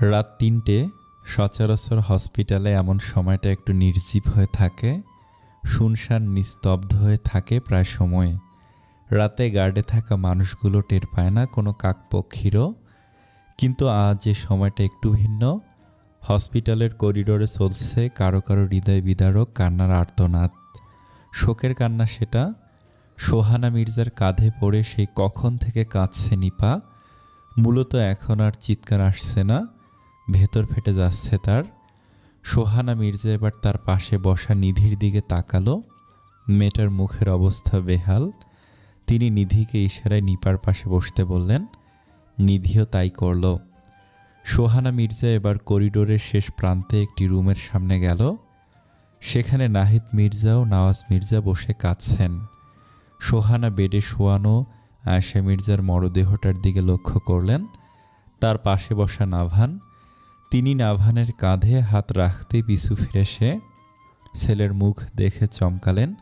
রাত ৩টে। সচরাচর হসপিটালে এমন সময়টা একটু নির্জীব হয়ে থাকে, শুনশান নিস্তব্ধ হয়ে থাকে প্রায় সময়। রাতে গার্ডে থাকা মানুষগুলো টের পায় না কোনো কাকপক্ষীরও। কিন্তু আজ যে সময়টা একটু ভিন্ন। হসপিটালের করিডোরে চলছে কারো কারো হৃদয় বিদারক কান্নার আর্তনাদ। শোকের কান্না সেটা। সোহানা মির্জার কাঁধে পড়ে সেই কখন থেকে কাঁদছে নিপা। মূলত এখন আর চিৎকার আসছে না, ভেতর ফেটে যাচ্ছে তার। সোহানা মির্জা এবার তার পাশে বসা নিধির দিকে তাকালো। মেয়েটার মুখের অবস্থা বেহাল। তিনি নিধিকে ইশারায় নিপার পাশে বসতে বললেন। নিধিও তাই করল। সোহানা মির্জা এবার করিডোরের শেষ প্রান্তে একটি রুমের সামনে গেল। সেখানে নাহিদ মির্জা ও নওয়াজ মির্জা বসে কাঁদছেন। সোহানা বেডে শোয়ানো আয়েশা মির্জার মরদেহটার দিকে লক্ষ্য করলেন। তার পাশে বসা নাভান, তিনি নাভানের কাঁধে হাত রাখতে পিছু ফিরে সে ছেলের মুখ দেখে চমকালেন।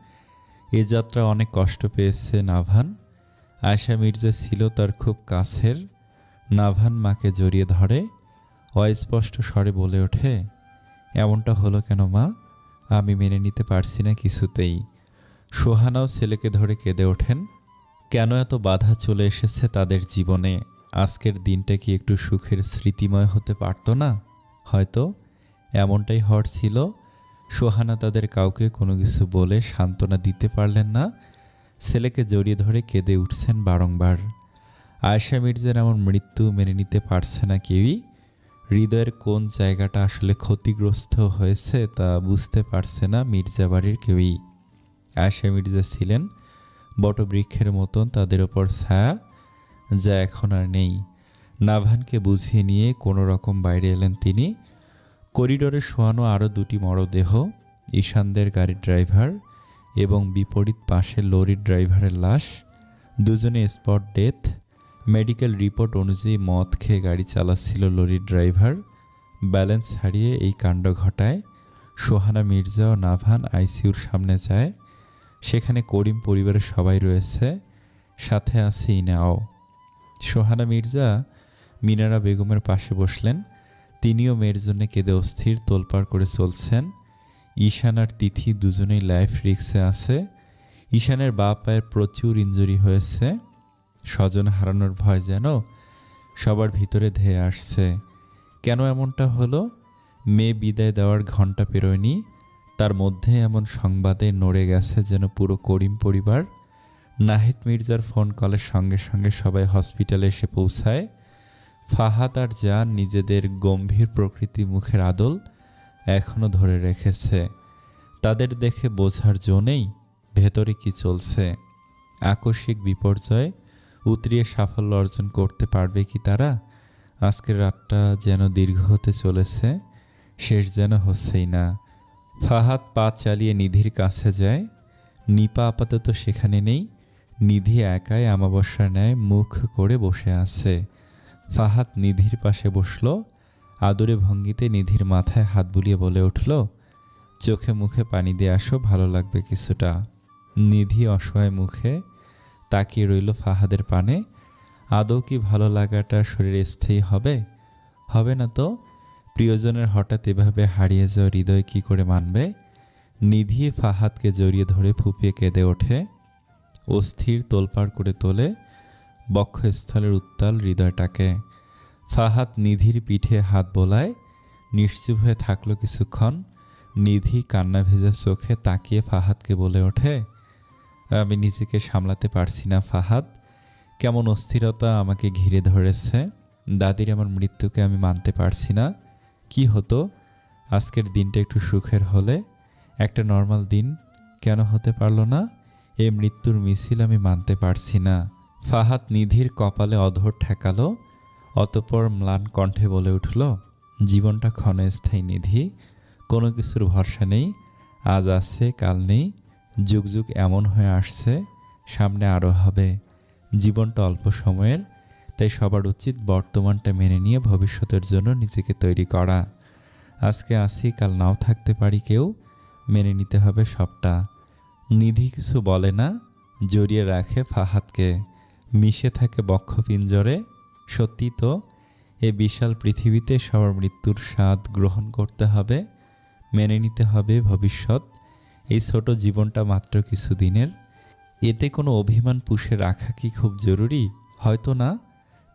এ যাত্রা অনেক কষ্ট পেয়েছে নাভান। আয়েশা মির্জা ছিল তার খুব কাছের। নাভান মাকে জড়িয়ে ধরে, অস্পষ্ট স্বরে বলে ওঠে, এমনটা হলো কেন মা? আমি মেনে নিতে পারছি না কিছুতেই। সোহানাও ছেলেকে ধরে কেঁদে ওঠেন। কেন এত বাধা চলে এসেছে তাদের জীবনে? আজকের দিনটা কি একটু সুখের স্মৃতিময় হতে পারত না? হয়তো এমনটাই হওয়ার ছিল। সোহানা তাদের কাউকে কোনো কিছু বলে সান্ত্বনা দিতে পারলেন না। ছেলেকে জড়িয়ে ধরে কেঁদে উঠছেন বারংবার। আয়েশা মির্জার এমন মৃত্যু মেনে নিতে পারছে না কেউই। হৃদয়ের কোন জায়গাটা আসলে ক্ষতিগ্রস্ত হয়েছে তা বুঝতে পারছে না মির্জা বাড়ির কেউই। আয়েশা মির্জা ছিলেন বটবৃক্ষের মতন তাদের ওপর ছায়া, যা এখন আর নেই। নাভানকে বুঝিয়ে নিয়ে কোনো রকম বাইরে এলেন তিনি। করিডোরে শোয়ানো আরও দুটি মরদেহ, ঈশানদের গাড়ির ড্রাইভার এবং বিপরীত পাশে লরির ড্রাইভারের লাশ। দুজনে স্পট ডেথ। মেডিকেল রিপোর্ট অনুযায়ী মদ খেয়ে গাড়ি চালাচ্ছিল লরির ড্রাইভার। ব্যালেন্স হারিয়ে এই কাণ্ড ঘটায়। সোহানা মির্জা ও নাভান আইসিইউর সামনে যায়। সেখানে করিম পরিবারের সবাই রয়েছে, সাথে আছে ইনাও। সোহানা মির্জা মিনারা বেগমের পাশে বসলেন। তিনিও মেয়ের জন্য কেঁদে অস্থির, তোলপাড় করে চলছেন। ঈশান আর তিথি দুজনেই লাইফ রিস্কে আছে। ঈশানের বাঁ পায়ের প্রচুর ইনজুরি হয়েছে। স্বজন হারানোর ভয় যেন সবার ভিতরে ধেয়ে আসছে। কেন এমনটা হলো? মেয়ে বিদায় দেওয়ার ঘণ্টা পেরোয়নি, তার মধ্যে এমন সংবাদে নড়ে গেছে যেন পুরো করিম পরিবার। নাহিদ মির্জার ফোন কলের সঙ্গে সঙ্গে সবাই হসপিটালে এসে পৌঁছায়। ফাহাদ আর জান নিজেদের গম্ভীর প্রকৃতি মুখের আদল এখনও ধরে রেখেছে। তাদের দেখে বোঝার জো নেই ভেতরে কি চলছে। আকস্মিক বিপর্যয় উতরিয়ে সাফল্য অর্জন করতে পারবে কি তারা? আজকের রাতটা যেন দীর্ঘ হতে চলেছে, শেষ যেন হচ্ছেই না। ফাহাদ পা চালিয়ে নিধির কাছে যায়। নিপা আপাতত সেখানে নেই। নিধি একাই আমাবস্যার ন্যায় মুখ করে বসে আছে। ফাহাদ নিধির পাশে বসল। আদুরে ভঙ্গিতে নিধির মাথায় হাত বুলিয়ে বলে উঠল, চোখে মুখে পানি দিয়ে আসো, ভালো লাগবে কিছুটা। নিধি অসহায় মুখে তাকিয়ে রইল ফাহাদের পানে। আদৌ কি ভালো লাগাটা শরীরে স্থায়ী হবে? হবে না তো। প্রিয়জনের হঠাৎ এভাবে হারিয়ে যাওয়া হৃদয় কি করে মানবে? নিধি ফাহাদকে জড়িয়ে ধরে ফুপিয়ে কেঁদে ওঠে। অস্থির তোলপাড় করে তোলে বক্ষস্থলের উত্তাল হৃদয়টাকে। ফাহাদ নিধির পিঠে হাত বোলায়। নিশ্চুপ হয়ে থাকলো কিছুক্ষণ। নিধি কান্না ভেজা চোখে তাকিয়ে ফাহাদকে বলে ওঠে, আমি নিজেকে সামলাতে পারছি না ফাহাদ। কেমন অস্থিরতা আমাকে ঘিরে ধরেছে। দাদির আমার মৃত্যুকে আমি মানতে পারছি না। কি হতো আজকের দিনটা একটু সুখের হলে? একটা নর্মাল দিন কেন হতে পারলো না? এই মৃত্যুর মিছিল আমি মানতে পারছি না। ফাহাদ নিধির কপালে অধর ঠেকালো। অতঃপর ম্লান কণ্ঠে বলে উঠল, জীবনটা ক্ষণস্থায়ী নিধি, কোনো কিছুর ভরসা নেই। আজ আছে কাল নেই, যুগ যুগ এমন হয়ে আসছে, সামনে আরও হবে। জীবনটা অল্প সময়ের, তাই সবার উচিত বর্তমানটা মেনে নিয়ে ভবিষ্যতের জন্য নিজেকে তৈরি করা। আজকে আসি কাল নাও থাকতে পারি কেউ, মেনে নিতে হবে সবটা। নিধি কিছু বলে না, জড়িয়ে রাখে ফাহাদকে, মিশে থাকে বক্ষপিঞ্জরে। সত্যি তো, এই বিশাল পৃথিবীতে সবার মৃত্যুর স্বাদ গ্রহণ করতে হবে, মেনে নিতে হবে ভবিষ্যৎ। এই ছোট জীবনটা মাত্র কিছুদিনের, এতে কোনো অভিমান পুষে রাখা কি খুব জরুরি? হয়তো না।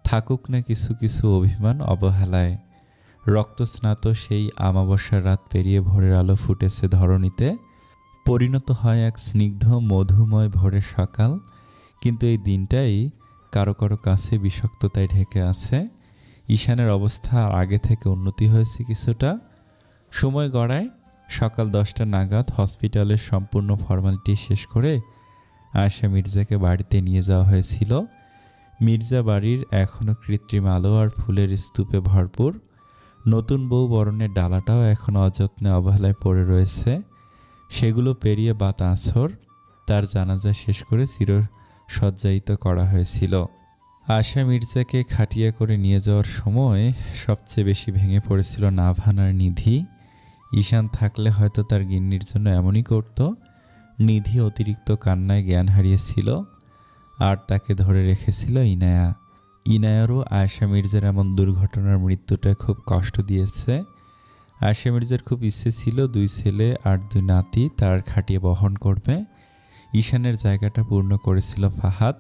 থাকুক না কিছু কিছু অভিমান অবহেলায়। রক্তস্নাত সেই আমাবস্যার রাত পেরিয়ে ভোরের আলো ফুটেছে ধরণীতে, পরিণত হয় এক স্নিগ্ধ মধুময় ভোরের সকাল। কিন্তু এই দিনটাই কারো কারো কাছে বিষাক্ততায় ঢেকে আছে। ঈশানের অবস্থা আগে থেকে উন্নতি হয়েছে কিছুটা। সময় গড়ায় সকাল 10টা নাগাদ হসপিটালের সম্পূর্ণ ফর্মালিটি শেষ করে আয়েশা মির্জাকে বাড়িতে নিয়ে যাওয়া হয়েছিল। মির্জা বাড়ির এখনও কৃত্রিম আলো আর ফুলের স্তূপে ভরপুর। নতুন বউ বরণের ডালাটাও এখন অযত্নে অবহেলায় পড়ে রয়েছে। সেগুলো পেরিয়ে বাত আসর তার জানাজা শেষ করে চিরসজ্জায়িত করা হয়েছিল। আয়েশা মির্জাকে খাটিয়া করে নিয়ে যাওয়ার সময় সবচেয়ে বেশি ভেঙে পড়েছিল নাভান আর নিধি। ঈশান থাকলে হয়তো তার গিন্নির জন্য এমনই করত। নিধি অতিরিক্ত কান্নায় জ্ঞান হারিয়েছিল, আর তাকে ধরে রেখেছিল ইনায়া। ইনায়ারও আয়েশা মির্জার এমন দুর্ঘটনার মৃত্যুটা খুব কষ্ট দিয়েছে। আয়েশা মির্জার খুব ইচ্ছে ছিল 2 ছেলে আর 2 নাতি তার খাটিয়ে বহন করবে। ঈশানের জায়গাটা পূর্ণ করেছিল ফাহাদ।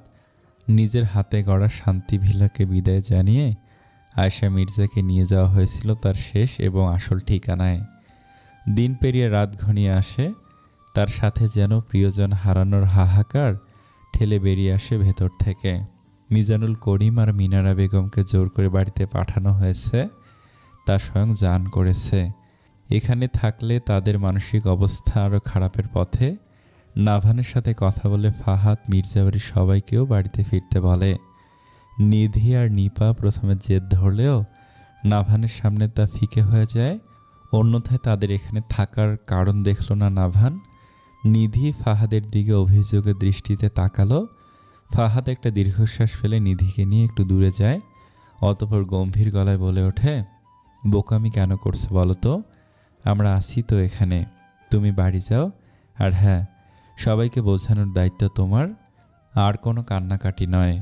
নিজের হাতে গড়া শান্তি ভিলাকে বিদায় জানিয়ে আয়েশা মির্জাকে নিয়ে যাওয়া হয়েছিল তার শেষ এবং আসল ঠিকানায়। দিন পেরিয়ে রাত ঘনিয়ে আসে, তার সাথে যেন প্রিয়জন হারানোর হাহাকার ঠেলে বেরিয়ে আসে ভেতর থেকে। মিজানুল করিম আর মিনারা বেগমকে জোর করে বাড়িতে পাঠানো হয়েছে, তা স্বয়ং জান করেছে। এখানে থাকলে তাদের মানসিক অবস্থা আরও খারাপের পথে। নাভানের সাথে কথা বলে ফাহাদ মির্জাবাড়ির সবাইকেও বাড়িতে ফিরতে বলে। নিধি আর নিপা প্রথমে জেদ ধরলেও নাভানের সামনে তা ফিকে হয়ে যায়। অন্যথায় তাদের এখানে থাকার কারণ দেখল না নাভান। নিধি ফাহাদের দিকে অভিযোগের দৃষ্টিতে তাকালো। ফাহাদ একটা দীর্ঘশ্বাস ফেলে নিধিকে নিয়ে একটু দূরে যায়। অতঃপর গম্ভীর গলায় বলে ওঠে, বোকামি কেন করছে বলো তো? আমরা আছি তো এখানে, তুমি বাড়ি যাও। আর হ্যাঁ, সবাইকে বোঝানোর দায়িত্ব তোমার, আর কোনো কান্নাকাটি নয়।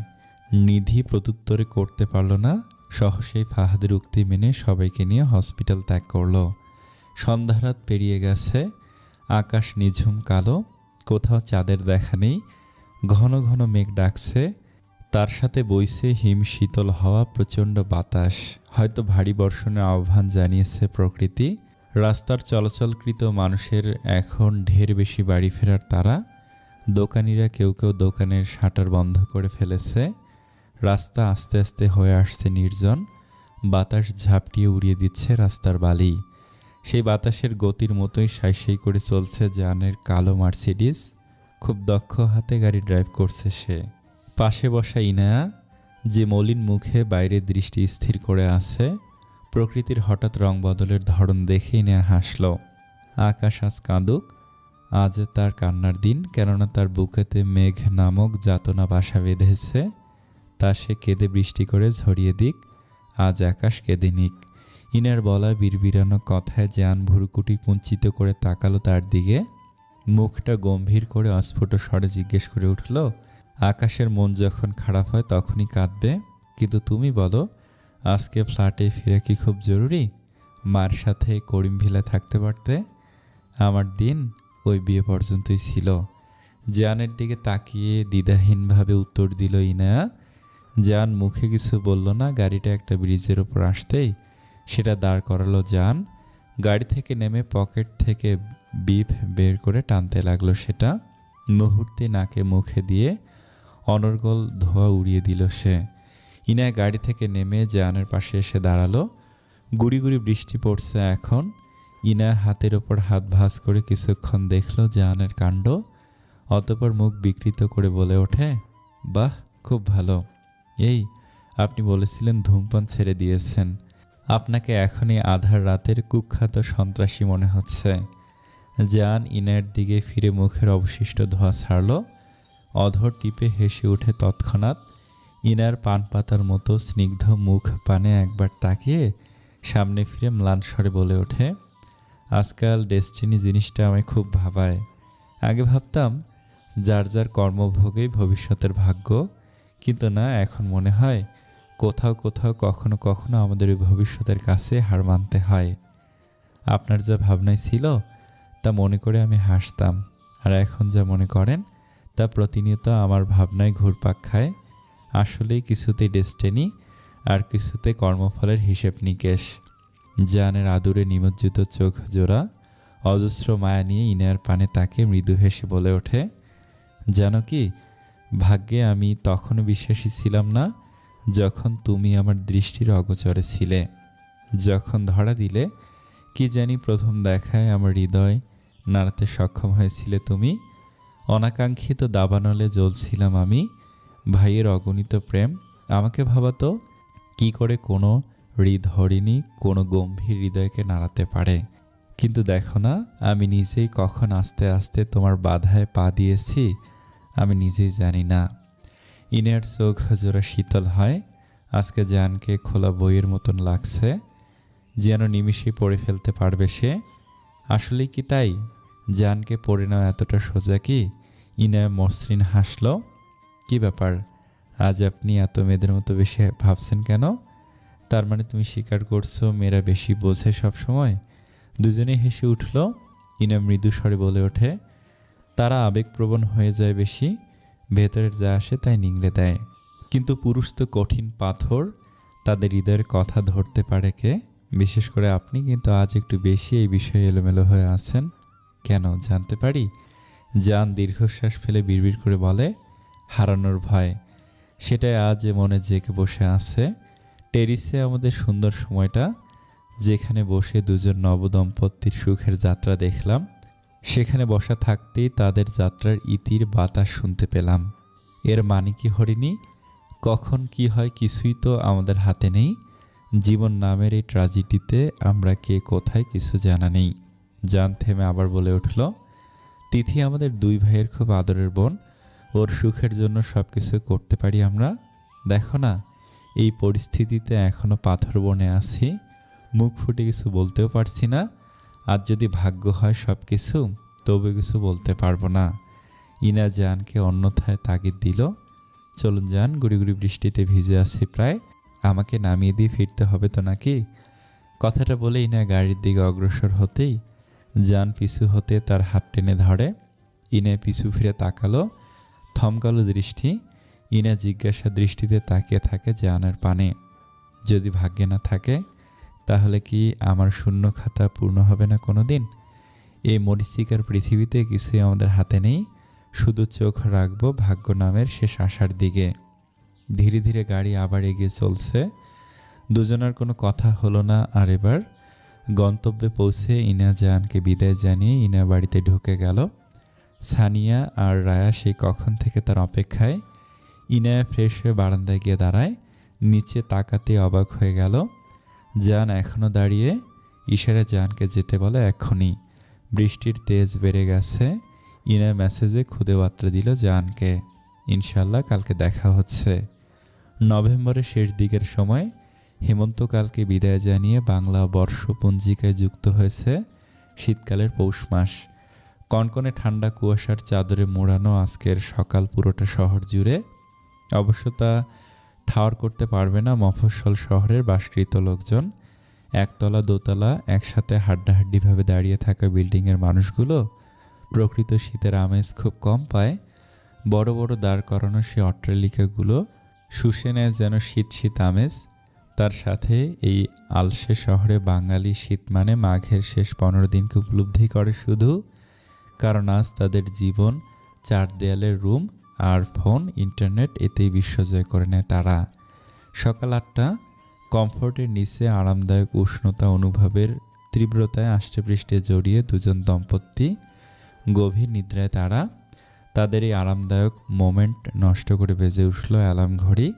নিধি প্রত্যুত্তরে করতে পারল না, সহসেই ফাহাদের উক্তি মেনে সবাইকে নিয়ে হসপিটাল ত্যাগ করল। সন্ধ্যারাত পেরিয়ে গেছে, আকাশ নিঝুম কালো, কোথাও চাঁদের দেখা নেই। ঘন ঘন মেঘ ডাকছে, তার সাথে বইছে হিম শীতল হাওয়া, প্রচণ্ড বাতাস। হয়তো ভারী বর্ষণের আহ্বান জানিয়েছে প্রকৃতি। রাস্তার চলাচলকৃত মানুষের এখন ঢের বেশি বাড়ি ফেরার তাড়া। দোকানিরা কেউ কেউ দোকানের শাটার বন্ধ করে ফেলেছে। রাস্তা আস্তে আস্তে হয়ে আসছে নির্জন। বাতাস ঝাপটিয়ে উড়িয়ে দিচ্ছে রাস্তার বালি। সেই বাতাসের গতির মতোই সাই করে চলছে জানের কালো মার্সিডিজ। খুব দক্ষ হাতে গাড়ি ড্রাইভ করছে সে। পাশে বসা ইনায়া, যে মলিন মুখে বাইরে দৃষ্টি স্থির করে আছে। প্রকৃতির হঠাৎ রং বদলের ধরন দেখে ইনায়া হাসল। আকাশ আজ কাঁদুক, আজ তার কান্নার দিন, কেননা তার বুকেতে মেঘ নামক যাতনা বাসা বেঁধেছে। তা সে কেঁদে বৃষ্টি করে ঝরিয়ে দিক, আজ আকাশ কেঁদে নিক। ইনার বলা বিড়বিড়ানো কথায় জান ভুরুকুটি কুঞ্চিত করে তাকালো তার দিকে। মুখটা গম্ভীর করে অস্ফুট স্বরে জিজ্ঞেস করে উঠল, আকাশের মন যখন খারাপ হয় তখনই কাঁদবে, কিন্তু তুমি বলো, আজকে ফ্ল্যাটে ফিরে কি খুব জরুরি? মার সাথে করিম ভিলায় থাকতে পারতে। আমার দিন ওই বিয়ে পর্যন্তই ছিল। জানের দিকে তাকিয়ে দ্বিধাহীনভাবে উত্তর দিল ইনায়া। জান মুখে কিছু বলল না। গাড়িটা একটা ব্রিজের ওপর আসতেই সেটা দাঁড় করালো জান। গাড়ি থেকে নেমে পকেট থেকে বিপ বের করে টানতে লাগলো সেটা। মুহূর্তে নাকে মুখে দিয়ে অনর্গল ধোঁয়া উড়িয়ে দিল সে। ইনায়া গাড়ি থেকে নেমে জানের পাশে এসে দাঁড়ালো। গুড়ি গুড়ি বৃষ্টি পড়ছে এখন। ইনায়া হাতের ওপর হাত ভাঁজ করে কিছুক্ষণ দেখল জানের কাণ্ড। অতঃপর মুখ বিকৃত করে বলে ওঠে, বাহ, খুব ভালো। এই, আপনি বলেছিলেন ধূমপান ছেড়ে দিয়েছেন। আপনাকে এখনই আধার রাতের কুখ্যাত সন্ত্রাসী মনে হচ্ছে। জান ইনায়ের দিকে ফিরে মুখের অবশিষ্ট ধোঁয়া ছাড়ল। অধর টিপে হেসে উঠে তৎক্ষণাৎ। ইনার পান পাতার মতো স্নিগ্ধ মুখ পানে একবার তাকিয়ে সামনে ফিরে ম্লান স্বরে বলে ওঠে, আজকাল ডেস্টিনি জিনিসটা আমায় খুব ভাবায়। আগে ভাবতাম যার যার কর্মভোগেই ভবিষ্যতের ভাগ্য, কিন্তু না, এখন মনে হয় কোথাও কোথাও কখনো কখনো আমাদের ওই ভবিষ্যতের কাছে হার মানতে হয়। আপনার যা ভাবনায় ছিল তা মনে করে আমি হাসতাম, আর এখন যা মনে করেন তা প্রতিনিয়ত আমার ভাবনায় ঘুরপাক খায়। আসলেই কিছুতেই ডেস্টিনি, আর কিছুতে কর্মফলের হিসেব নিকেশ। জানের আদুরে নিমজ্জিত চোখ জোড়া অজস্র মায়া নিয়ে ইনায়ার পানে তাকে মৃদু হেসে বলে ওঠে, জানো কি, ভাগ্যে আমি তখনও বিশ্বাসী ছিলাম না যখন তুমি আমার দৃষ্টির অগোচরে ছিলে। যখন ধরা দিলে, কি জানি প্রথম দেখায় আমার হৃদয় নাড়াতে সক্ষম হয়েছিলে তুমি। অনাকাঙ্ক্ষিত দাবানলে জ্বলছিলাম আমি। ভাইয়ের অগণিত প্রেম আমাকে ভাবাতো কি করে কোনো হৃদহরিণী কোনো গম্ভীর হৃদয়কে নাড়াতে পারে। কিন্তু দেখো না, আমি নিজেই কখন আস্তে আস্তে তোমার বাধায় পা দিয়েছি আমি নিজেই জানি না। ইনার চোখ জোড়া শীতল হয়। আজকে জানকে খোলা বইয়ের মতন লাগছে, যেন নিমিষেই পড়ে ফেলতে পারবে সে। আসলেই কি তাই? জানকে পড়ে নেওয়া এতটা সোজা কি? ইনায়া মসৃণ হাসল। কি ব্যাপার, আজ আপনি এত মেয়েদের মতো বেশি ভাবছেন কেন? তার মানে তুমি স্বীকার করছো মেয়েরা বেশি বোঝে সব সময়? দুজনেই হেসে উঠল। ইনা মৃদু স্বরে বলে ওঠে, তারা আবেগপ্রবণ হয়ে যায় বেশি, ভেতরের যা আসে তাই নিংড়ে দেয়। কিন্তু পুরুষ তো কঠিন পাথর, তাদের হৃদয়ের কথা ধরতে পারে কে? বিশেষ করে আপনি কিন্তু আজ একটু বেশি এই বিষয়ে এলোমেলো হয়ে আছেন। কেন জানতে পারি? জান দীর্ঘশ্বাস ফেলে বিড়বিড় করে বলে, হারানোর ভয়। সেটাই আজ মনে জেগে বসে আছে। টেরিসে আমাদের সুন্দর সময়টা, যেখানে বসে দুজন নবদম্পতির সুখের যাত্রা দেখলাম, সেখানে বসা থাকতেই তাদের যাত্রার ইতির বাতাস শুনতে পেলাম। এর মানে কি হরিণী? কখন কি হয় কিছুই তো আমাদের হাতে নেই। জীবন নামের এই ট্র্যাজেডিতে আমরা কে কোথায় কিছু জানা নেই। জান থেমে আবার বলে উঠল, তিথি আমাদের দুই ভাইয়ের খুব আদরের বোন, ওর সুখের জন্য সব কিছু করতে পারি আমরা। দেখো না, এই পরিস্থিতিতে এখনো পাথর বনে আছি, মুখ ফুটে কিছু বলতেও পারছি না। আজ যদি ভাগ্য হয় সব কিছু, তবে কিছু বলতে পারবো না। ইনা জানকে অন্যথায় তাগিদ দিল, চলুন যান, গুড়ি গুড়ি বৃষ্টিতে ভিজে আসছি প্রায়, আমাকে নামিয়ে দিয়ে ফিরতে হবে তো নাকি? কথাটা বলে ইনা গাড়ির দিকে অগ্রসর হতেই জান পিছু হতে তার হাত টেনে ধরে। ইনা পিছু ফিরে তাকালো, থমকালো দৃষ্টি। ইনা জিজ্ঞাসা দৃষ্টিতে তাকিয়ে থাকে জানের পানে। যদি ভাগ্যে না থাকে, তাহলে কি আমার শূন্য খাতা পূর্ণ হবে না কোনো দিন? এই মরিচিকার পৃথিবীতে কিছুই আমাদের হাতে নেই, শুধু চোখ রাখবো ভাগ্য নামের শেষ আশার দিকে। ধীরে ধীরে গাড়ি আবার এগিয়ে চলছে। দুজনের কোনো কথা হলো না। আর এবার গন্তব্যে পৌঁছে ইনা জানকে বিদায় জানিয়ে ইনা বাড়িতে ঢুকে গেল। সানিয়া আর রায়া সেই কখন থেকে তার অপেক্ষায়। ইনায়া ফ্রেশ হয়ে বারান্দায় গিয়ে দাঁড়ায়। নিচে তাকাতে অবাক হয়ে গেল। জান এখনও দাঁড়িয়ে। ইশারা জানকে যেতে বলে এক্ষুনি। বৃষ্টির তেজ বেড়ে গেছে। ইনা মেসেজে খুদে বার্তা দিল জানকে, ইনশাল্লাহ কালকে দেখা হচ্ছে। নভেম্বরের শেষ দিকের সময় হেমন্তকালকে বিদায় জানিয়ে বাংলা বর্ষপঞ্জিকায় যুক্ত হয়েছে শীতকালের পৌষ মাস। কনকনে ঠান্ডা কুয়াশার চাদরে মোড়ানো আজকের সকাল পুরোটা শহর জুড়ে। অবশ্য তা ঠাওর করতে পারবে না মফস্বল শহরের বাসকৃত লোকজন। একতলা দোতলা একসাথে হাড্ডাহাড্ডিভাবে দাঁড়িয়ে থাকা বিল্ডিংয়ের মানুষগুলো প্রকৃত শীতের আমেজ খুব কম পায়। বড় বড় দাঁড় করানো সে অট্টালিকাগুলো শুষে নেয় যেন শীত শীত আমেজ। তার সাথে এই আলসে শহরে বাঙালি শীত মানে মাঘের শেষ 15 দিনকে উপলব্ধি করে শুধু, কারণ আজ তাদের জীবন 4 দেয়ালের রুম আর ফোন ইন্টারনেট, এতেই বিশ্বজয় করে নেয় তারা। সকাল 8টা, কমফোর্টের নিচে আরামদায়ক উষ্ণতা অনুভবের তীব্রতায় আষ্টেপৃষ্ঠে জড়িয়ে দুজন দম্পতি গভীর নিদ্রায় তারা। তাদের এই আরামদায়ক মোমেন্ট নষ্ট করে বেজে উঠল অ্যালার্ম ঘড়ি।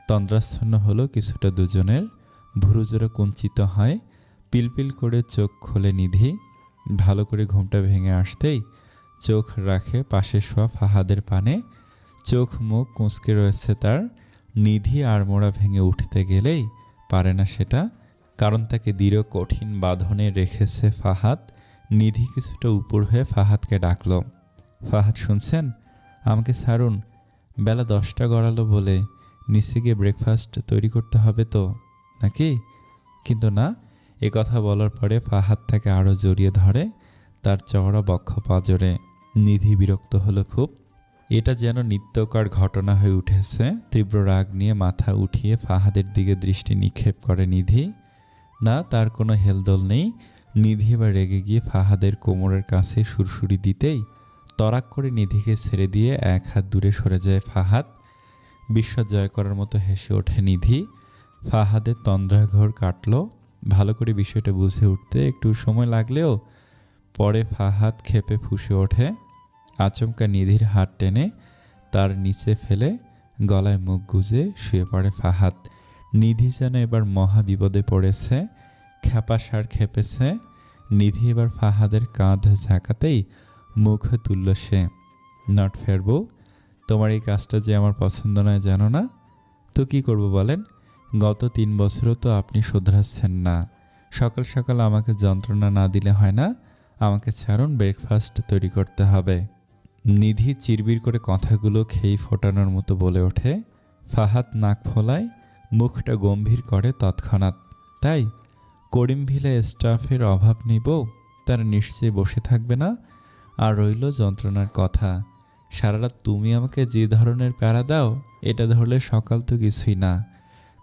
তন্দ্রাচ্ছন্ন হলো কিছুটা দুজনের। ভুরুজোড়া কুঞ্চিত হয়। পিলপিল করে চোখ খোলে নিধি। ভালো করে ঘুমটা ভেঙে আসতেই চোখ রাখে পাশে শোয়া ফাহাদের পানে। চোখ মুখ কুঁচকে রয়েছে তার। নিধি আড়মোড়া ভেঙে উঠতে গেলেই পারে না সেটা, কারণ তাকে দৃঢ় কঠিন বাঁধনে রেখেছে ফাহাদ। নিধি কিছুটা উপর হয়ে ফাহাদকে ডাকল, ফাহাদ শুনছেন? আমাকে ছাড়ুন, বেলা 10টা গড়ালো বলে। নিচে গিয়ে ব্রেকফাস্ট তৈরি করতে হবে তো, নাকি? কিন্তু না, এ কথা বলার পরে ফাহাদ তাকে আরও জড়িয়ে ধরে তার চওড়া বক্ষ পাঁজরে। নিধি বিরক্ত হলো খুব। এটা যেন নিত্যকার ঘটনা হয়ে উঠেছে। তীব্র রাগ নিয়ে মাথা উঠিয়ে ফাহাদের দিকে দৃষ্টি নিক্ষেপ করে নিধি। না, তার কোনো হেলদোল নেই। নিধি এবার রেগে গিয়ে ফাহাদের কোমরের কাছে সুরসুরি দিতেই তড়াক করে নিধিকে ছেড়ে দিয়ে এক হাত দূরে সরে যায় ফাহাদ। বিশ্ব জয় করার মতো হেসে ওঠে নিধি। ফাহাদের তন্দ্রাঘর কাটল। ভালো করে বিষয়টা বুঝে উঠতে একটু সময় লাগলেও পরে ফাহাদ ক্ষেপে ফুঁসে ওঠে। আচমকা নিধির হাত টেনে তার নিচে ফেলে গলায় মুখ গুজে শুয়ে পড়ে ফাহাদ। নিধি যেন এবার মহা বিপদে পড়েছে। খ্যাপাসার খেপেছে। নিধি এবার ফাহাদের কাঁধ ঝাঁকাতেই মুখ তুলল সে। নট ফেয়ার বউ, তোমার এই কাজটা যে আমার পছন্দ নয় জানো না? তো কি করব বলেন? গত 3 বছরও তো আপনি শোধরাচ্ছেন না। সকাল সকাল আমাকে যন্ত্রণা না দিলে হয় না। আমাকে ছাড়ুন, ব্রেকফাস্ট তৈরি করতে হবে। নিধি চিরবির করে কথাগুলো খেই ফোটানোর মতো বলে ওঠে। ফাহাদ নাক ফোলায়, মুখটা গম্ভীর করে তৎক্ষণাৎ। তাই করিমভিলে স্টাফের অভাব নেই বউ? তারা নিশ্চয়ই বসে থাকবে না। আর রইল যন্ত্রণার কথা, সারা রাত তুমি আমাকে যে ধরনের প্যারা দাও, এটা ধরলে সকাল তো কিছুই না।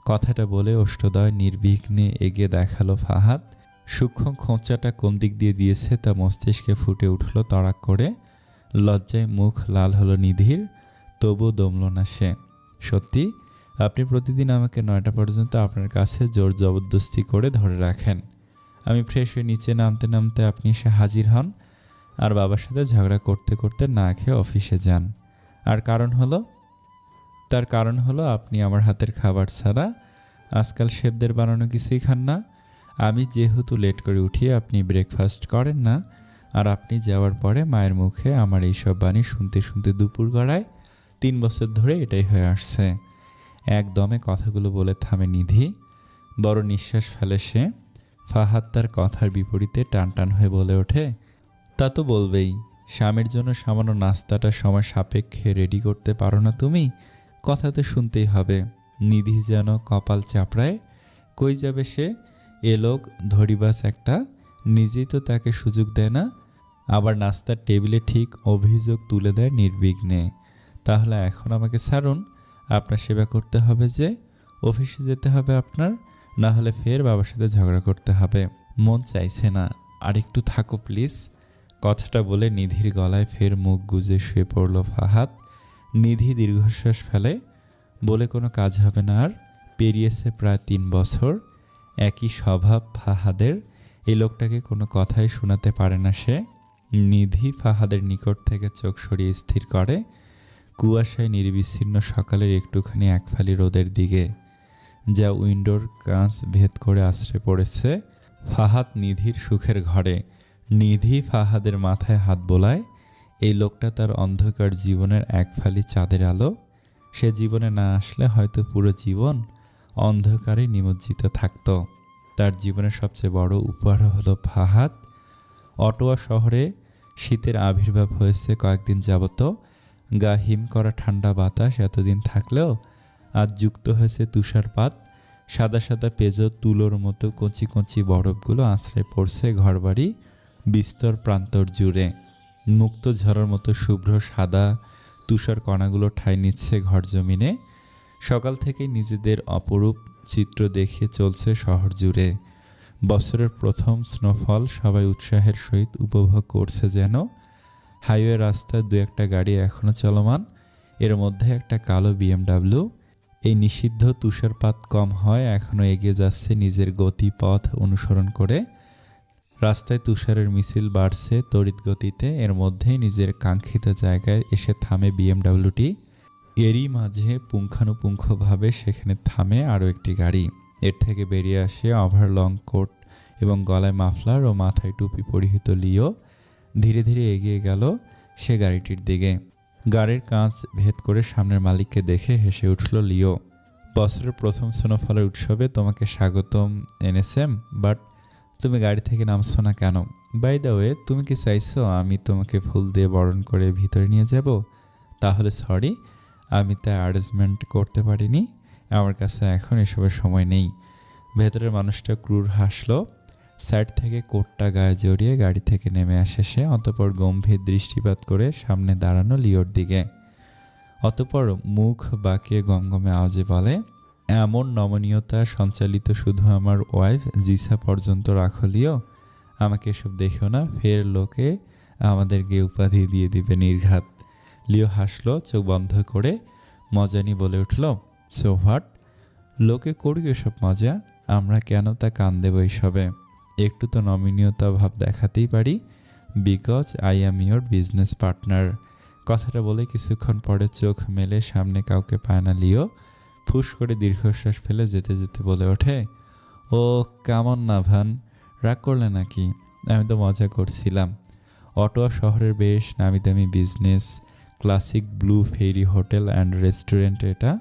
কথাটা বলে অষ্টদয় নির্বিঘ্নে এগিয়ে দেখালো ফাহাদ। সূক্ষ্ম খোঁচাটা কোন দিক দিয়ে দিয়েছে তা মস্তিষ্কে ফুটে উঠল তড়াক করে। লজ্জায় মুখ লাল হলো নিধির, তবুও দমল না সে। সত্যি, আপনি প্রতিদিন আমাকে 9টা পর্যন্ত আপনার কাছে জোর জবরদস্তি করে ধরে রাখেন। আমি ফ্রেশ হয়ে নিচে নামতে নামতে আপনি এসে হাজির হন, আর বাবার সাথে ঝগড়া করতে করতে না খেয়ে অফিসে যান। আর তার কারণ হলো আপনি আমার হাতের খাবার ছাড়া আজকাল শেফদের বানানো কিছুই খান না। আমি যেহেতু লেট করে উঠি, আপনি ব্রেকফাস্ট করেন না। আর আপনি যাওয়ার পরে মায়ের মুখে আমার এইসব বাণী শুনতে শুনতে দুপুর গড়ায়। 3 বছর ধরে এটাই হয়ে আসছে। একদমে কথাগুলো বলে থামে নিধি। বড় নিঃশ্বাস ফেলে সে। ফাহাদ তার কথার বিপরীতে টান টান হয়ে বলে ওঠে, তা তো বলবেই। স্বামীর জন্য সামান্য নাস্তাটা সময় সাপেক্ষে রেডি করতে পারো না তুমি? কথা তো শুনতেই হবে। নিধি যেন কপাল চাপড়ায়। কই যাবে সে? এ লোক ধরিবাস একটা, নিজেই তো তাকে সুযোগ দেয় না, আবার নাস্তার টেবিলে ঠিক অভিযোগ তুলে দেয় নির্বিঘ্নে। তাহলে এখন আমাকে ছাড়ুন, আপনার সেবা করতে হবে যে, অফিসে যেতে হবে আপনার, না হলে ফের বাবার সাথে ঝগড়া করতে হবে। মন চাইছে না, আর একটু থাকো প্লিজ। কথাটা বলে নিধির গলায় ফের মুখ গুজে শুয়ে পড়ল ফাহাদ। নিধি দীর্ঘশ্বাস ফেলে, বলে কোনো কাজ হবে না আর। পেরিয়েছে প্রায় 3 বছর। একই স্বভাব ফাহাদের। এই লোকটাকে কোনো কথাই শোনাতে পারে না সে। নিধি ফাহাদের নিকট থেকে চোখ সরিয়ে স্থির করে কুয়াশায় নির্বিচ্ছিন্ন সকালের একটুখানি একফালি রোদের দিকে, যা উইন্ডোর কাঁচ ভেদ করে আছড়ে পড়েছে ফাহাদ নিধির সুখের ঘরে। নিধি ফাহাদের মাথায় হাত বোলায়। এই লোকটা তার অন্ধকার জীবনের একফালি চাঁদের আলো। সে জীবনে না আসলে হয়তো পুরো জীবন অন্ধকারে নিমজ্জিত থাকত। তার জীবনের সবচেয়ে বড় উপহার হলো ফাহাদ। অটোয়া শহরে শীতের আবির্ভাব হয়েছে কয়েকদিন যাবত। গা হিম করা ঠান্ডা বাতাস এতদিন থাকলেও আজ যুক্ত হয়েছে তুষারপাত। সাদা সাদা পেজো তুলোর মতো কচি কচি বরফগুলো আশ্রয় পড়ছে ঘরবাড়ি বিস্তর প্রান্তর জুড়ে। মুক্ত ঝড়ের মতো শুভ্র সাদা তুষার কণাগুলো ঠাঁই নিচ্ছে ঘর জমিনে। সকাল থেকেই নিজেদের অপরূপ চিত্র দেখিয়ে চলছে শহর জুড়ে। বছরের প্রথম স্নোফল সবাই উৎসাহের সহিত উপভোগ করছে যেন। হাইওয়ে রাস্তায় 2-1টা গাড়ি এখনও চলমান, এর মধ্যে একটা কালো BMW। এই নিষিদ্ধ তুষারপাত কম হয় এখনও এগিয়ে যাচ্ছে নিজের গতিপথ অনুসরণ করে। রাস্তায় তুষারের মিছিল বাড়ছে তড়িৎ গতিতে। এর মধ্যেই নিজের কাঙ্ক্ষিত জায়গায় এসে থামে BMWটি। এরই মাঝে পুঙ্খানুপুঙ্খভাবে সেখানে থামে আরও একটি গাড়ি। এর থেকে বেরিয়ে আসে ওভার লং কোট এবং গলায় মাফলার ও মাথায় টুপি পরিহিত লিও। ধীরে ধীরে এগিয়ে গেল সে গাড়িটির দিকে। গাড়ির কাঁচ ভেদ করে সামনের মালিককে দেখে হেসে উঠল লিও। বছরের প্রথম স্নোফলের উৎসবে তোমাকে স্বাগতম NSM, বাট তুমি গাড়ি থেকে নামছো না কেন? বাই দ্য ওয়ে, তুমি কি চাইছো আমি তোমাকে ফুল দিয়ে বরণ করে ভিতরে নিয়ে যাব? তাহলে সরি, আমি তা অ্যারেঞ্জমেন্ট করতে পারিনি। আমার কাছে এখন এসবের সময় নেই। ভেতরের মানুষটা ক্রূর হাসল। সাইড থেকে কোটটা গায়ে জড়িয়ে গাড়ি থেকে নেমে আসে সে। অতঃপর গম্ভীর দৃষ্টিপাত করে সামনে দাঁড়ানো লিওর দিকে। অতঃপর মুখ বাঁকিয়ে গমগমে আওয়াজে বলে, এমন নমনীয়তা সঞ্চালিত শুধু আমার ওয়াইফ জিসা পর্যন্ত রাখো লিও। আমাকে এসব দেখিও না, ফের লোকে আমাদেরকে উপাধি দিয়ে দিবে নির্ঘাত। লিও হাসলো চোখ বন্ধ করে। মজা নিয়ে বলে উঠল, সো হোয়াট? লোকে করুক এসব মজা, আমরা কেন তা কান দেব এইসবে? একটু তো নমনীয়তা ভাব দেখাতেই পারি, because I am your business partner. কথাটা বলে কিছুক্ষণ পরে চোখ মেলে সামনে কাউকে পায় না লিও। ফুস করে দীর্ঘশ্বাস ফেলে যেতে যেতে বলে ওঠে, ও কেমন না ভান, রাগ করলে নাকি? আমি তো মজা করছিলাম। অটোয়া শহরের বেশ নামি দামি business, classic blue ferry hotel and restaurant এটা।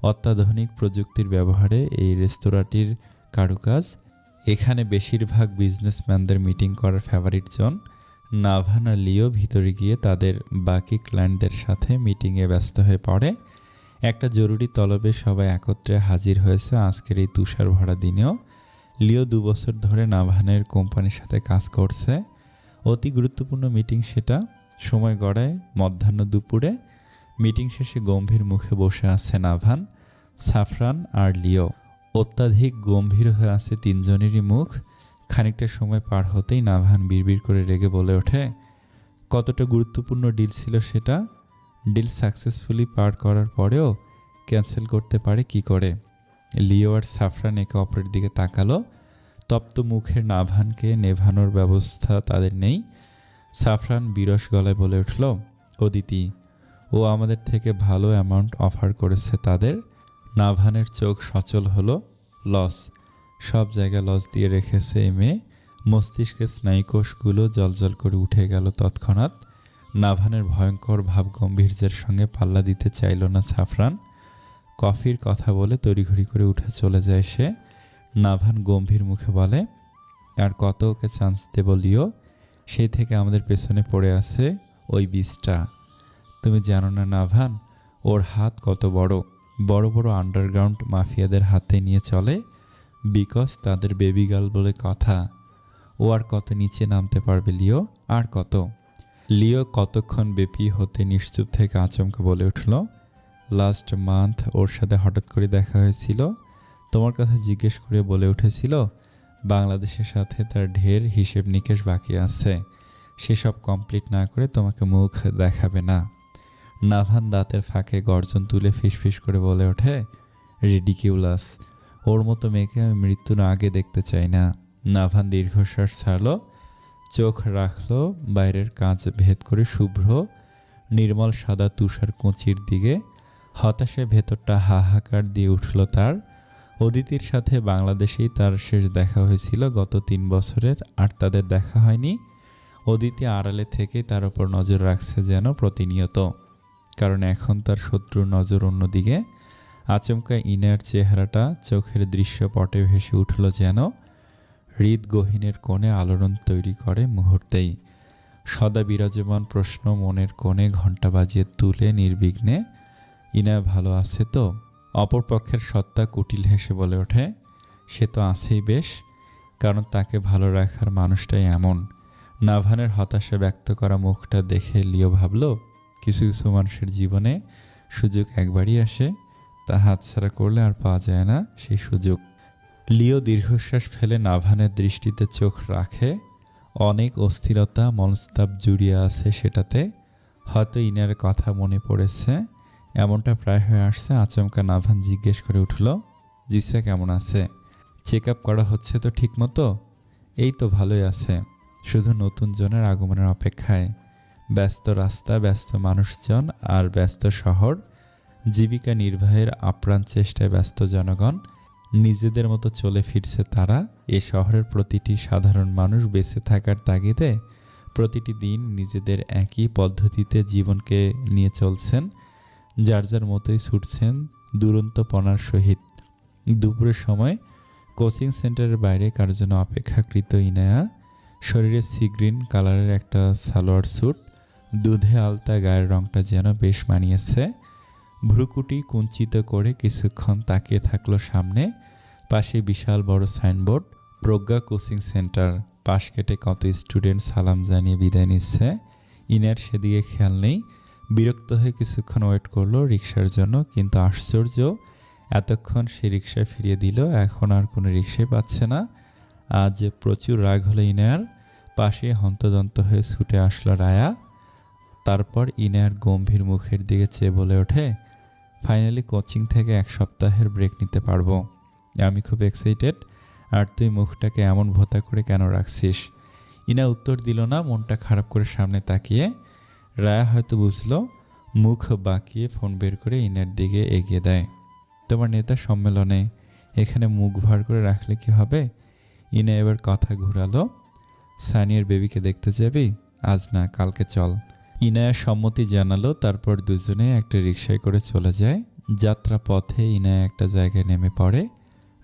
অত্যাধুনিক প্রযুক্তির ব্যবহারে এই রেস্তোরাঁটির কারুকাজ। এখানে বেশিরভাগ বিজনেসম্যানদের মিটিং করার ফেভারিট জোন। নাভান আর লিও ভিতরে গিয়ে তাদের বাকি ক্লায়েন্টদের সাথে মিটিংয়ে ব্যস্ত হয়ে পড়ে। একটা জরুরি তলবে সবাই একত্রে হাজির হয়েছে আজকের এই তুষার ভরা দিনেও। লিও 2 বছর ধরে নাভানের কোম্পানির সাথে কাজ করছে। অতি গুরুত্বপূর্ণ মিটিং সেটা। সময় গড়ায় মধ্যাহ্ন দুপুরে। মিটিং শেষে গম্ভীর মুখে বসে আছে নাভান, সাফরান আর লিও। অত্যাধিক গম্ভীর হয়ে আছে তিনজনেরই মুখ। খানিকটা সময় পার হতেই নাভান বিড়বিড় করে রেগে বলে ওঠে, কতটা গুরুত্বপূর্ণ ডিল ছিল সেটা? ডিল সাকসেসফুলি পার করার পরেও ক্যান্সেল করতে পারে কি করে? লিও আর সাফরান একে অপরের দিকে তাকালো। তপ্ত মুখের নাভানকে নেভানোর ব্যবস্থা তাদের নেই। সাফরান বিরস গলায় বলে উঠল, অদিতি, ও আমাদের থেকে ভালো অ্যামাউন্ট অফার করেছে তাদের। নাভানের চোখ সচল হলো। লস, সব জায়গায় লস দিয়ে রেখেছে এই মেয়ে। মস্তিষ্কের স্নায়ুকোষগুলো জলজল করে উঠে গেল তৎক্ষণাৎ। নাভানের ভয়ঙ্কর ভাবগম্ভীর্যের সঙ্গে পাল্লা দিতে চাইল না সাফরান। কফির কথা বলে তড়িঘড়ি করে উঠে চলে যায় সে। নাভান গম্ভীর মুখে বলে, আর কত ওকে চান্স দেব লিও? সেই থেকে আমাদের পেছনে পড়ে আছে ওই বীজটা। তুমি জানো না নাভান, ওর হাত কত বড়? বড় বড় আন্ডারগ্রাউন্ড মাফিয়াদের হাতে নিয়ে চলে, বিকজ তাদের বেবি গার্ল বলে কথা। ও আর কত নিচে নামতে পারবে লিও? আর কত? লিও কতক্ষণ ব্যাপী হতে নিশ্চুপ থেকে আচমকা বলে উঠল, লাস্ট মান্থ ওর সাথে হঠাৎ করে দেখা হয়েছিল। তোমার কথা জিজ্ঞেস করে বলে উঠেছিল বাংলাদেশের সাথে তার ঢের হিসেব নিকেশ বাকি আছে, সেসব কমপ্লিট না করে তোমাকে মুখ দেখাবে না। নাভান দাঁতের ফাঁকে গর্জন তুলে ফিসফিস করে বলে ওঠে, রিডিকিউলাস, ওর মতো মেয়েকে আমি মৃত্যুর আগে দেখতে চাই না। নাভান দীর্ঘশ্বাস ছাড়ল, চোখ রাখল বাইরের কাঁচ ভেদ করে শুভ্র নির্মল সাদা তুষার কুঁচির দিকে। হতাশায় ভেতরটা হাহাকার দিয়ে উঠল তার। অদিতির সাথে বাংলাদেশেই তার শেষ দেখা হয়েছিল গত 3 বছরের, আর তাদের দেখা হয়নি। অদিতি আড়ালে থেকে তার ওপর নজর রাখছে যেন প্রতিনিয়ত, কারণ এখন তার শত্রুর নজর অন্যদিকে। আচমকা ইনার চেহারাটা চোখের দৃশ্যপটে ভেসে উঠল যেন। হৃদগহীনের কোণে আলোড়ন তৈরি করে মুহূর্তেই। সদা বিরাজমান প্রশ্ন মনের কোণে ঘণ্টা বাজিয়ে তুলে নির্বিঘ্নে, ইনা ভালো আছে তো? অপরপক্ষের সত্তা কুটিল হেসে বলে ওঠে, সে তো আছেই বেশ, কারণ তাকে ভালো রাখার মানুষটাই এমন। নাভানের হতাশা ব্যক্ত করা মুখটা দেখে লিও ভাবল, কিছু কিছু মানুষের জীবনে সুযোগ একবারই আসে, তা হাতছাড়া করলে আর পাওয়া যায় না সেই সুযোগ। লিও দীর্ঘশ্বাস ফেলে নাভানের দৃষ্টিতে চোখ রাখে। অনেক অস্থিরতা মনস্তাপ জুড়িয়ে আছে সেটাতে। হয়তো ইনার কথা মনে পড়েছে, এমনটা প্রায় হয়ে আসছে। আচমকা নাভান জিজ্ঞেস করে উঠল, জিসা কেমন আছে? চেক আপ করা হচ্ছে তো ঠিক মতো? এই তো ভালোই আছে, শুধু নতুন জনের আগমনের অপেক্ষায়। ব্যস্ত রাস্তা, ব্যস্ত মানুষজন আর ব্যস্ত শহর। জীবিকা নির্বাহের আপ্রাণ চেষ্টায় ব্যস্ত জনগণ। নিজেদের মতো চলে ফিরছে তারা। এ শহরের প্রতিটি সাধারণ মানুষ বেঁচে থাকার তাগিদে প্রতিটি দিন নিজেদের একই পদ্ধতিতে জীবনকে নিয়ে চলছেন। যার যার মতোই ছুটছেন দুরন্তপনার সহিত। দুপুরের সময় কোচিং সেন্টারের বাইরে কারোর জন্য অপেক্ষাকৃত ইনায়া। শরীরে সি গ্রিন কালারের একটা সালোয়ার স্যুট, দুধে আলতা গায়ের রংটা যেন বেশ মানিয়েছে। ভ্রুকুটি কুঞ্চিত করে কিছুক্ষণ তাকিয়ে থাকলো সামনে। পাশে বিশাল বড় সাইনবোর্ড, প্রজ্ঞা কোচিং সেন্টার। পাশ কেটে কত স্টুডেন্ট সালাম জানিয়ে বিদায় নিচ্ছে। ইনার সেদিকে খেয়াল নেই। বিরক্ত হয়ে কিছুক্ষণ ওয়েট করলো রিক্সার জন্য, কিন্তু আশ্চর্য, এতক্ষণ সে রিক্সায় ফিরিয়ে দিল, এখন আর কোনো রিক্সাই পাচ্ছে না। আজ প্রচুর রাগ হলো ইনার। পাশে হন্তদন্ত হয়ে ছুটে আসলো রায়া। তারপর ইনার গম্ভীর মুখের দিকে চেয়ে বলে ওঠে, ফাইনালি কোচিং থেকে 1 সপ্তাহের ব্রেক নিতে পারবো। আমি খুব এক্সাইটেড। আর তুই মুখটাকে এমন ভোঁতা করে কেন রাখছিস? ইনা উত্তর দিল না, মনটা খারাপ করে সামনে তাকিয়ে। রায়া হয়তো বুঝলো, মুখ বাঁকিয়ে ফোন বের করে ইনার দিকে এগিয়ে দেয়। তোমার নেতা সম্মেলনে, এখানে মুখ ভার করে রাখলে কি হবে? ইনা এবার কথা ঘুরালো, সানিয়ার বেবিকে দেখতে যাবি? আজ না, কালকে চল। ইনায়া সম্মতি জানালো। তারপর দুজনে একটা রিকশায় করে চলে যায়। যাত্রা পথে ইনায়া একটা জায়গায় নেমে পড়ে।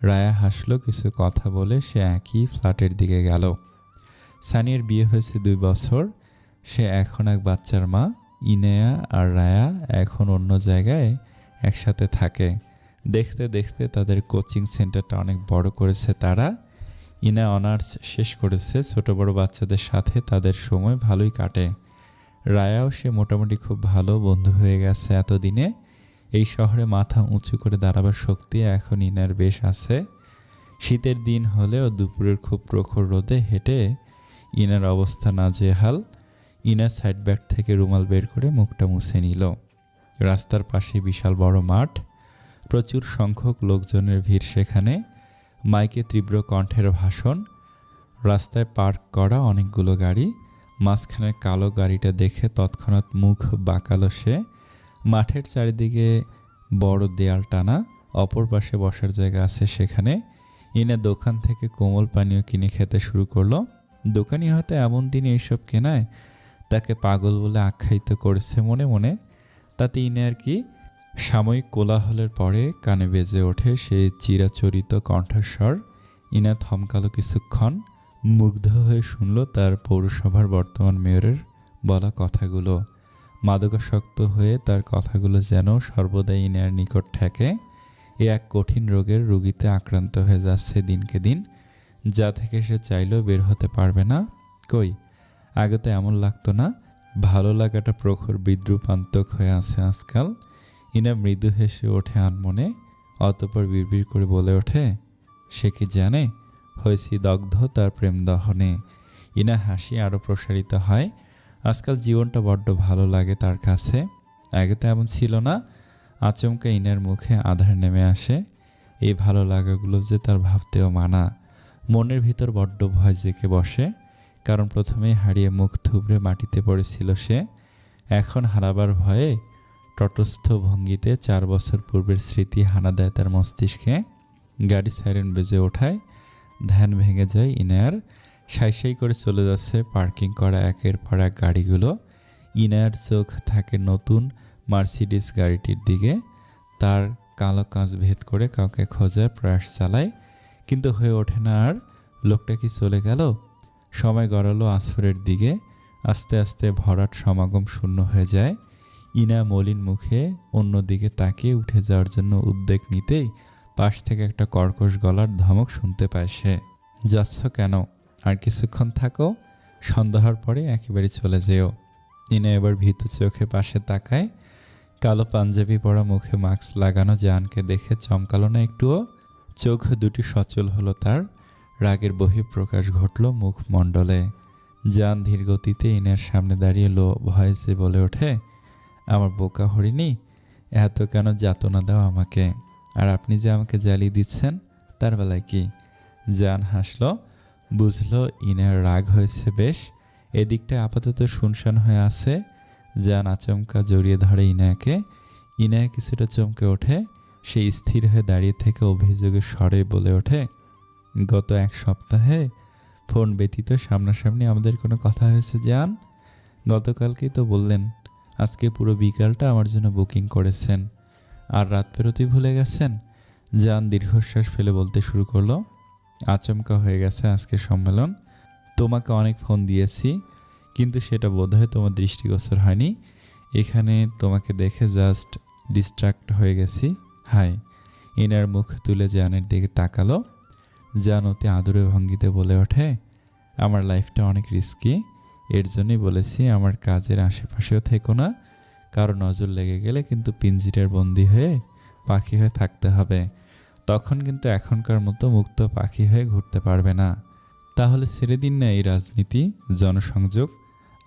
রায়া হাসলো, কিছু কথা বলে সে একই ফ্ল্যাটের দিকে গেল। সানিয়ার বিয়ে হয়েছে 2 বছর। সে এখন এক বাচ্চার মা। ইনায়া আর রায়া এখন অন্য জায়গায় একসাথে থাকে। দেখতে দেখতে তাদের কোচিং সেন্টারটা অনেক বড় করেছে তারা। ইনা অনার্স শেষ করেছে। ছোট বড় বাচ্চাদের সাথে তাদের সময় ভালোই কাটে। রায়াও সে মোটামুটি খুব ভালো বন্ধু হয়ে গেছে এতদিনে। এই শহরে মাথা উঁচু করে দাঁড়াবার শক্তি এখন ইনার বেশ আছে। শীতের দিন হলেও দুপুরের খুব প্রখর রোদে হেঁটে ইনার অবস্থা নাজেহাল। ইনা সাইড ব্যাগ থেকে রুমাল বের করে মুখটা মুছে নিল। রাস্তার পাশে বিশাল বড় মাঠ, প্রচুর সংখ্যক লোকজনের ভিড় সেখানে। মাইকে তীব্র কণ্ঠের ভাষণ। রাস্তায় পার্ক করা অনেকগুলো গাড়ি। মাঝখানের কালো গাড়িটা দেখে তৎক্ষণাৎ মুখ বাঁকালো সে। মাঠের চারিদিকে বড় দেয়াল টানা, অপর পাশে বসার জায়গা আছে সেখানে। ইনা দোকান থেকে কোমল পানীয় কিনে খেতে শুরু করলো। দোকানি হয়তো এমন দিনে এইসব কেনায় তাকে পাগল বলে আখ্যায়িত করেছে মনে মনে। তাতে ইনা আর কি। সাময়িক কোলাহলের পরে কানে বেজে ওঠে সেই চিরাচরিত কণ্ঠস্বর। ইনা থমকালো কিছুক্ষণ, মুগ্ধ হয়ে শুনল তার পৌরসভার বর্তমান মেয়রের বলা কথাগুলো। মাদকাসক্ত হয়ে তার কথাগুলো যেন সর্বদাই ইনার নিকট ঠেকে। এ এক কঠিন রোগের রোগীতে আক্রান্ত হয়ে যাচ্ছে দিনকে দিন, যা থেকে সে চাইলেও বের হতে পারবে না। কই, আগে তো এমন লাগতো না। ভালো লাগাটা প্রখর বিদ্রুপান্তক হয়ে আছে আজকাল। ইনা মৃদু হেসে ওঠে আনমনে। অতঃপর বিড়বিড় করে বলে ওঠে, সে কি জানে হয়েছি দগ্ধ তার প্রেম দহনে। ইনা হাসি আরও প্রসারিত হয়। আজকাল জীবনটা বড্ড ভালো লাগে তার কাছে। আগে তো এমন ছিল না। আচমকা ইনার মুখে আধার নেমে আসে। এই ভালো লাগাগুলো যে তার ভাবতেও মানা। মনের ভিতর বড্ড ভয় জেঁকে বসে। কারণ প্রথমেই হারিয়ে মুখ থুবড়ে মাটিতে পড়েছিল সে। এখন হারাবার ভয়ে তটস্থ ভঙ্গিতে 4 বছর পূর্বের স্মৃতি হানা দেয় তার মস্তিষ্কে। গাড়ি সাইরেন বেজে ওঠায় ধ্যান ভেঙে যায় ইনায়ার। সাই করে চলে যাচ্ছে পার্কিং করা একের পর এক গাড়িগুলো। ইনায়ার চোখ থাকে নতুন মার্সিডিস গাড়িটির দিকে। তার কালো কাঁচ ভেদ করে কাউকে খোঁজার প্রয়াস চালায়, কিন্তু হয়ে ওঠে না আর। লোকটা কি চলে গেল? সময় গড়ালো আসরের দিকে। আস্তে আস্তে ভরাট সমাগম শূন্য হয়ে যায়। ইনা মলিন মুখে অন্যদিকে তাকিয়ে উঠে যাওয়ার জন্য উদ্যোগ নিতেই পাশ থেকে একটা কর্কশ গলার ধমক শুনতে পায় সে। যাচ্ছ কেন? আর কিছুক্ষণ থাকো, সন্ধ্যার পরে একেবারে চলে যেও। ইনা এবার ভীতু চোখে পাশে তাকায়। কালো পাঞ্জাবি পরা, মুখে মাস্ক লাগানো জানকে দেখে চমকালো না একটুও। চোখ দুটি সচল হলো তার। রাগের বহিঃপ্রকাশ ঘটল মুখমণ্ডলে। জান ধীর গতিতে ইনার সামনে দাঁড়িয়ে লো ভয়েসে বলে ওঠে, আমার বোকা হরিণী, এত কেন যাতনা দাও আমাকে? আর আপনি যে আমাকে জ্বালিয়ে দিচ্ছেন তার বেলায় কি? জান হাসল। বুঝলো ইনার রাগ হয়েছে বেশ। এদিকটায় আপাতত শুনশান হয়ে আছে। জান আচমকা জড়িয়ে ধরে ইনায়াকে। ইনায়া কিছুটা চমকে ওঠে। সে স্থির হয়ে দাঁড়িয়ে থেকে অভিযোগের স্বরে বলে ওঠে, গত 1 সপ্তাহে ফোন ব্যতীত সামনাসামনি আমাদের কোনো কথা হয়েছে জান? গতকালকেই তো বললেন আজকে পুরো বিকালটা আমার জন্য বুকিং করেছেন, আর রাত পেরোতেই ভুলে গেছেন। জান দীর্ঘশ্বাস ফেলে বলতে শুরু করলো, আচমকা হয়ে গেছে আজকে সম্মেলন। তোমাকে অনেক ফোন দিয়েছি, কিন্তু সেটা বোধহয় তোমার দৃষ্টিগোচর হয়নি। এখানে তোমাকে দেখে জাস্ট ডিস্ট্রাক্ট হয়ে গেছি। হাই। ইনার মুখ তুলে জানের দিকে তাকালো। জান অতি আদুরে ভঙ্গিতে বলে ওঠে, আমার লাইফটা অনেক রিস্কি, এর জন্যই বলেছি আমার কাজের আশেপাশেও থেকো না, কারো নজর লেগে গেলে কিন্তু পিঞ্জিরের বন্দি হয়ে পাখি হয়ে থাকতে হবে। তখন কিন্তু এখনকার মতো মুক্ত পাখি হয়ে ঘুরতে পারবে না। তাহলে ছেড়ে দিন না এই রাজনীতি, জনসংযোগ,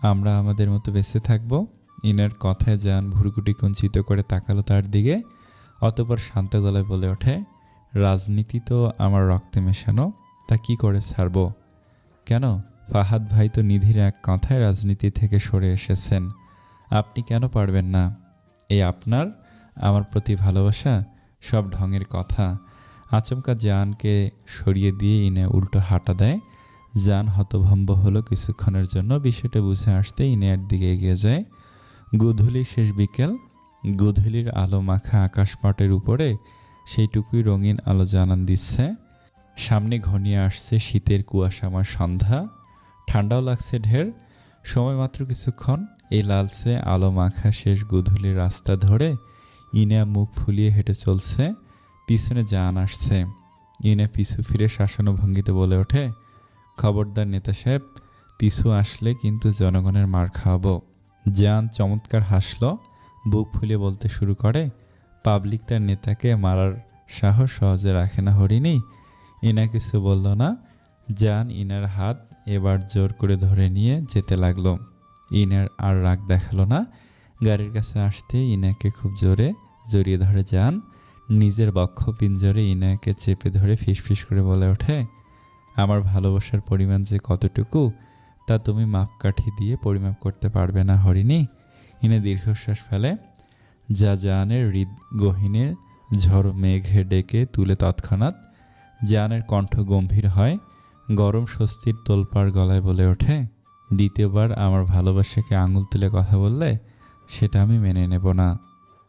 আমরা আমাদের মতো বেঁচে থাকবো। ইনার কথায় জান ভুরুকুটি কুঞ্চিত করে তাকালো তার দিকে, অতপর শান্ত গলায় বলে ওঠে, রাজনীতি তো আমার রক্তে মেশানো, তা কি করে ছাড়বো? কেন? ফাহাদ ভাই তো নিধির এক কথায় রাজনীতি থেকে সরে এসেছেন, আপনি কেন পারবেন না? এই আপনার আমার প্রতি ভালোবাসা সব ঢঙের কথা। আচমকা জানকে সরিয়ে দিয়ে ইনে উল্টো হাঁটা দেয়। জান হতভম্ব হলো কিছুক্ষণের জন্য, বিষয়টা বুঝে আসতে ইনের দিকে এগিয়ে যায়। গোধূলির শেষ বিকেল, গোধূলির আলো মাখা আকাশপটের উপরে সেইটুকুই রঙিন আলো জানান দিচ্ছে। সামনে ঘনিয়ে আসছে শীতের কুয়াশাময় সন্ধ্যা, ঠান্ডাও লাগছে ঢের। সময় মাত্র কিছুক্ষণ। এই লালচে আলো মাখা শেষ গোধূলির রাস্তা ধরে ইনা মুখ ফুলিয়ে হেঁটে চলছে। পিছনে জান আসছে। ইনা পিছু ফিরে শাসানো ভঙ্গিতে বলে ওঠে, খবরদার নেতা সাহেব, পিছু আসলে কিন্তু জনগণের মার খাওয়াবো। জান চমৎকার হাসল, বুক ফুলিয়ে বলতে শুরু করে, পাবলিক তার নেতাকে মারার সাহস সহজে রাখে না হরিণী। ইনা কিছু বলল না। জান ইনার হাত এবার জোর করে ধরে নিয়ে যেতে লাগলো। ইনার আর রাগ দেখালো না। গাড়ির কাছে আসতে ইনাকে খুব জোরে জড়িয়ে ধরে জান। নিজের বক্ষ পিঞ্জরে ইনাকে চেপে ধরে ফিসফিস করে বলে ওঠে, আমার ভালোবাসার পরিমাণ যে কতটুকু তা তুমি মাপকাঠি দিয়ে পরিমাপ করতে পারবে না হরিণী। ইনে দীর্ঘশ্বাস ফেলে, যা জানের হৃদ গহীনে ঝড় মেঘে ডেকে তুলে তৎক্ষণাৎ। জানের কণ্ঠ গম্ভীর হয়, গরম স্বস্তির তোলপাড় গলায় বলে ওঠে, দ্বিতীয়বার আমার ভালোবাসাকে আঙুল তুলে কথা বললে সেটা আমি মেনে নেব না।